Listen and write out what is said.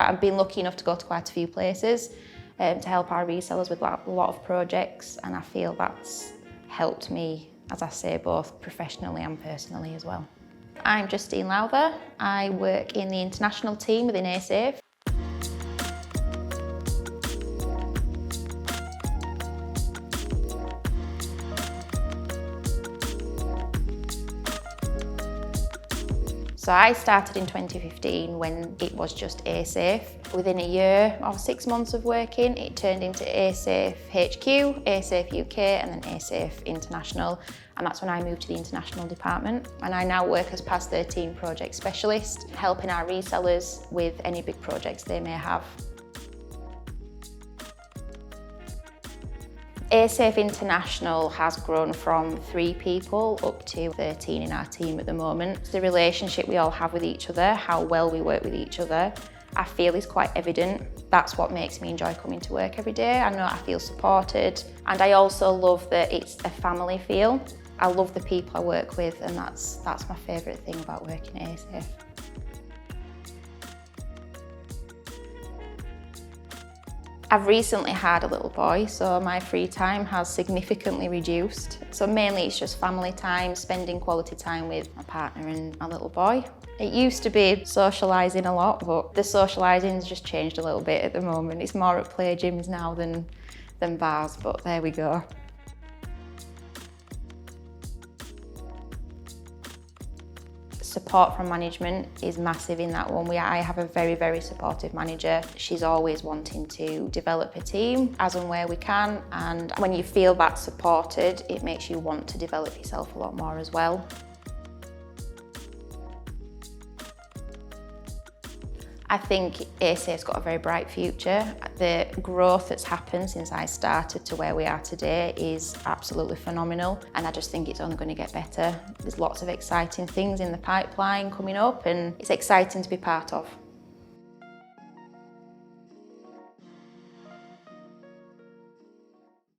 I've been lucky enough to go to quite a few places to help our resellers with a lot of projects, and I feel that's helped me, as I say, both professionally and personally as well. I'm Justine Lowther. I work in the international team within ASAFE. So I started in 2015 when it was just ASAFE. Within a year or 6 months of working, it turned into ASAFE HQ, ASAFE UK, and then ASAFE International. And that's when I moved to the international department. And I now work as PAS 13 project specialist, helping our resellers with any big projects they may have. ASAFE International has grown from 3 people up to 13 in our team at the moment. The relationship we all have with each other, how well we work with each other, I feel is quite evident. That's what makes me enjoy coming to work every day. I know I feel supported, and I also love that it's a family feel. I love the people I work with, and that's my favourite thing about working at ASAFE. I've recently had a little boy, so my free time has significantly reduced. So mainly it's just family time, spending quality time with my partner and my little boy. It used to be socialising a lot, but the socialising's just changed a little bit at the moment. It's more at play gyms now than bars, but there we go. Support from management is massive in that one. I have a very, very supportive manager. She's always wanting to develop her team as and where we can, and when you feel that supported, it makes you want to develop yourself a lot more as well. I think ASAFE's got a very bright future. The growth that's happened since I started to where we are today is absolutely phenomenal, and I just think it's only going to get better. There's lots of exciting things in the pipeline coming up, and it's exciting to be part of.